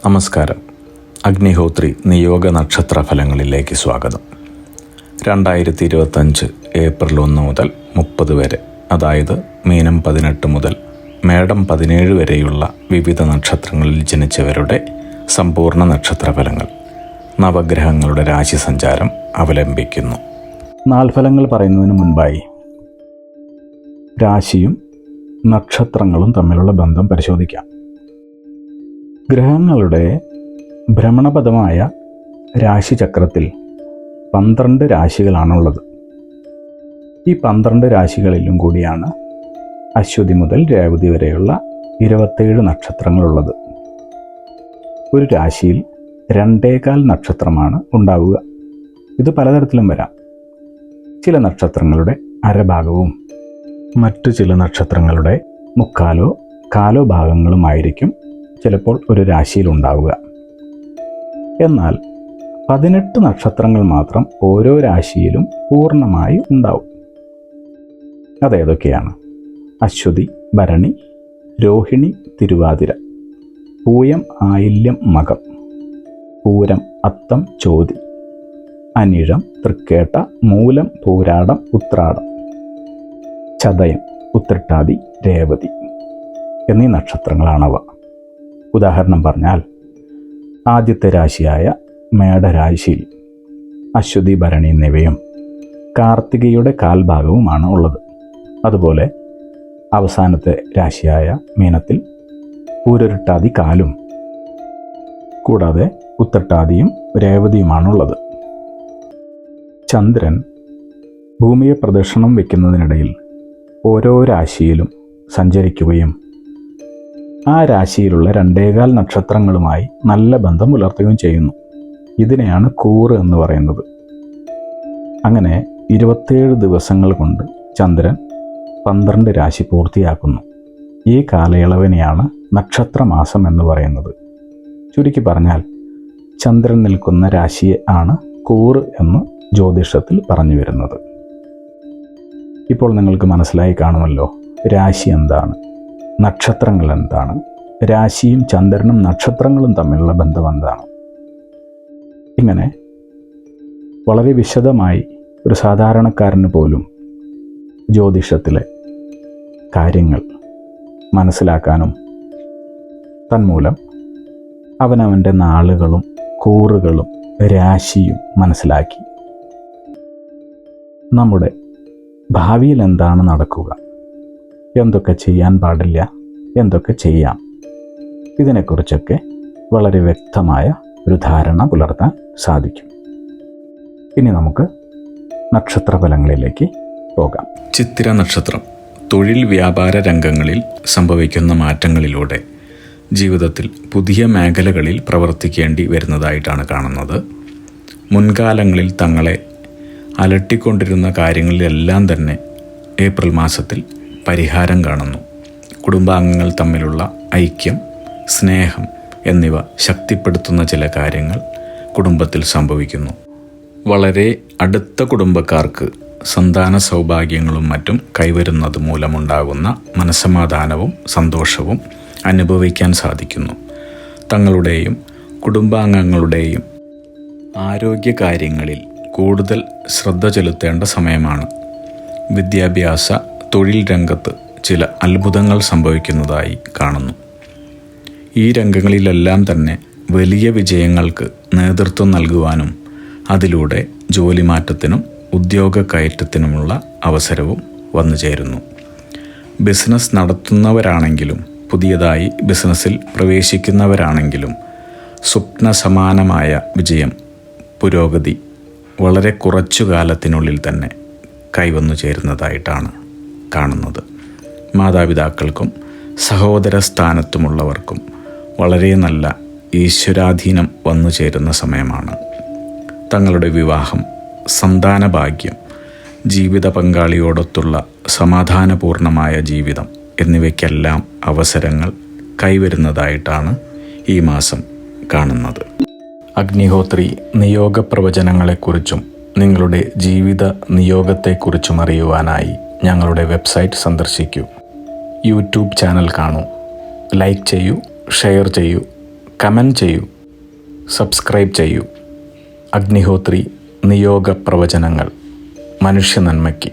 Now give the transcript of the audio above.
നമസ്കാരം. അഗ്നിഹോത്രി നിയോഗ നക്ഷത്ര ഫലങ്ങളിലേക്ക് സ്വാഗതം. 2025 ഏപ്രിൽ 1 മുതൽ 30 വരെ, അതായത് മീനം 18 മുതൽ മേടം 17 വരെയുള്ള വിവിധ നക്ഷത്രങ്ങളിൽ ജനിച്ചവരുടെ സമ്പൂർണ്ണ നക്ഷത്രഫലങ്ങൾ നവഗ്രഹങ്ങളുടെ രാശി സഞ്ചാരം അവലംബിക്കുന്നു. നാൽഫലങ്ങൾ പറയുന്നതിന് മുൻപായി രാശിയും നക്ഷത്രങ്ങളും തമ്മിലുള്ള ബന്ധം പരിശോധിക്കാം. ഗ്രഹങ്ങളുടെ ഭ്രമണപഥമായ രാശിചക്രത്തിൽ 12 രാശികളാണുള്ളത്. ഈ 12 രാശികളിലും കൂടിയാണ് അശ്വതി മുതൽ രേവതി വരെയുള്ള 27 നക്ഷത്രങ്ങളുള്ളത്. ഒരു രാശിയിൽ 2.25 നക്ഷത്രമാണ് ഉണ്ടാവുക. ഇത് പലതരത്തിലും വരാം. ചില നക്ഷത്രങ്ങളുടെ അരഭാഗവും മറ്റു ചില നക്ഷത്രങ്ങളുടെ മുക്കാലോ കാലോ ഭാഗങ്ങളുമായിരിക്കും ചിലപ്പോൾ ഒരു രാശിയിൽ ഉണ്ടാവുക. എന്നാൽ 18 നക്ഷത്രങ്ങൾ മാത്രം ഓരോ രാശിയിലും പൂർണ്ണമായി ഉണ്ടാവും. അതേതൊക്കെയാണ്? അശ്വതി, ഭരണി, രോഹിണി, തിരുവാതിര, പൂയം, ആയില്യം, മകം, പൂരം, അത്തം, ചോതി, അനിഴം, തൃക്കേട്ട, മൂലം, പൂരാടം, ഉത്രാടം, ചതയം, ഉത്രട്ടാതി, രേവതി എന്നീ നക്ഷത്രങ്ങളാണവ. ഉദാഹരണം പറഞ്ഞാൽ, ആദ്യത്തെ രാശിയായ മേടരാശിയിൽ അശ്വതി, ഭരണി എന്നിവയും കാർത്തികയുടെ കാൽഭാഗവുമാണ് ഉള്ളത്. അതുപോലെ അവസാനത്തെ രാശിയായ മീനത്തിൽ പൂരൊരുട്ടാതി കാലും കൂടാതെ ഉത്രട്ടാതിയും രേവതിയുമാണുള്ളത്. ചന്ദ്രൻ ഭൂമിയെ പ്രദക്ഷിണം വയ്ക്കുന്നതിനിടയിൽ ഓരോ രാശിയിലും സഞ്ചരിക്കുകയും ആ രാശിയിലുള്ള 2.25 നക്ഷത്രങ്ങളുമായി നല്ല ബന്ധം പുലർത്തുകയും ചെയ്യുന്നു. ഇതിനെയാണ് കൂറ് എന്ന് പറയുന്നത്. അങ്ങനെ 27 ദിവസങ്ങൾ കൊണ്ട് ചന്ദ്രൻ 12 രാശി പൂർത്തിയാക്കുന്നു. ഈ കാലയളവിനെയാണ് നക്ഷത്രമാസം എന്ന് പറയുന്നത്. ചുരുക്കി പറഞ്ഞാൽ, ചന്ദ്രൻ നിൽക്കുന്ന രാശിയെ ആണ് കൂറ് എന്ന് ജ്യോതിഷത്തിൽ പറഞ്ഞു വരുന്നത്. ഇപ്പോൾ നിങ്ങൾക്ക് മനസ്സിലായി കാണുമല്ലോ രാശി എന്താണ്, നക്ഷത്രങ്ങൾ എന്താണ്, രാശിയും ചന്ദ്രനും നക്ഷത്രങ്ങളും തമ്മിലുള്ള ബന്ധം എന്താണ്. ഇങ്ങനെ വളരെ വിശദമായി ഒരു സാധാരണക്കാരന് പോലും ജ്യോതിഷത്തിലെ കാര്യങ്ങൾ മനസ്സിലാക്കാനും തന്മൂലം അവനവൻ്റെ നാളുകളും കൂറുകളും രാശിയും മനസ്സിലാക്കി നമ്മുടെ ഭാവിയിൽ എന്താണ് നടക്കുക, എന്തൊക്കെ ചെയ്യാൻ പാടില്ല, എന്തൊക്കെ ചെയ്യാം, ഇതിനെക്കുറിച്ചൊക്കെ വളരെ വ്യക്തമായ ഒരു ധാരണ പുലർത്താൻ സാധിക്കും. ഇനി നമുക്ക് നക്ഷത്രഫലങ്ങളിലേക്ക് പോകാം. ചിത്തിര നക്ഷത്രം തൊഴിൽ വ്യാപാര രംഗങ്ങളിൽ സംഭവിക്കുന്ന മാറ്റങ്ങളിലൂടെ ജീവിതത്തിൽ പുതിയ മേഖലകളിൽ പ്രവർത്തിക്കേണ്ടി വരുന്നതായിട്ടാണ് കാണുന്നത്. മുൻകാലങ്ങളിൽ തങ്ങളെ അലട്ടിക്കൊണ്ടിരുന്ന കാര്യങ്ങളിലെല്ലാം തന്നെ ഏപ്രിൽ മാസത്തിൽ പരിഹാരം കാണുന്നു. കുടുംബാംഗങ്ങൾ തമ്മിലുള്ള ഐക്യം, സ്നേഹം എന്നിവ ശക്തിപ്പെടുത്തുന്ന ചില കാര്യങ്ങൾ കുടുംബത്തിൽ സംഭവിക്കുന്നു. വളരെ അടുത്ത കുടുംബക്കാർക്ക് സന്താന സൗഭാഗ്യങ്ങളും മറ്റും കൈവരുന്നത് മൂലമുണ്ടാകുന്ന മനസ്സമാധാനവും സന്തോഷവും അനുഭവിക്കാൻ സാധിക്കുന്നു. തങ്ങളുടെയും കുടുംബാംഗങ്ങളുടെയും ആരോഗ്യകാര്യങ്ങളിൽ കൂടുതൽ ശ്രദ്ധ ചെലുത്തേണ്ട സമയമാണ്. വിദ്യാഭ്യാസ തൊഴിൽ രംഗത്ത് ചില അത്ഭുതങ്ങൾ സംഭവിക്കുന്നതായി കാണുന്നു. ഈ രംഗങ്ങളിലെല്ലാം തന്നെ വലിയ വിജയങ്ങൾക്ക് നേതൃത്വം നൽകുവാനും അതിലൂടെ ജോലി മാറ്റത്തിനും ഉദ്യോഗ കയറ്റത്തിനുമുള്ള അവസരവും വന്നു ചേരുന്നു. ബിസിനസ് നടത്തുന്നവരാണെങ്കിലും പുതിയതായി ബിസിനസ്സിൽ പ്രവേശിക്കുന്നവരാണെങ്കിലും സ്വപ്ന സമാനമായ വിജയം, പുരോഗതി വളരെ കുറച്ചു കാലത്തിനുള്ളിൽ തന്നെ കൈവന്നു ചേരുന്നതായിട്ടാണ് കാണുന്നത്. മാതാപിതാക്കൾക്കും സഹോദര സ്ഥാനത്തുമുള്ളവർക്കും വളരെ നല്ല ഈശ്വരാധീനം വന്നു ചേരുന്ന സമയമാണ്. തങ്ങളുടെ വിവാഹം, സന്താന ഭാഗ്യം, ജീവിത പങ്കാളിയോടൊത്തുള്ള സമാധാനപൂർണമായ ജീവിതം എന്നിവയ്ക്കെല്ലാം അവസരങ്ങൾ കൈവരുന്നതായിട്ടാണ് ഈ മാസം കാണുന്നത്. അഗ്നിഹോത്രി നിയോഗ പ്രവചനങ്ങളെക്കുറിച്ചും നിങ്ങളുടെ ജീവിത നിയോഗത്തെക്കുറിച്ചും അറിയുവാനായി ഞങ്ങളുടെ വെബ്സൈറ്റ് സന്ദർശിക്കൂ. യൂട്യൂബ് ചാനൽ കാണൂ, ലൈക്ക് ചെയ്യൂ, ഷെയർ ചെയ്യൂ, കമൻറ്റ് ചെയ്യൂ, സബ്സ്ക്രൈബ് ചെയ്യൂ. അഗ്നിഹോത്രി നിയോഗ പ്രവചനങ്ങൾ മനുഷ്യ നന്മയ്ക്ക്.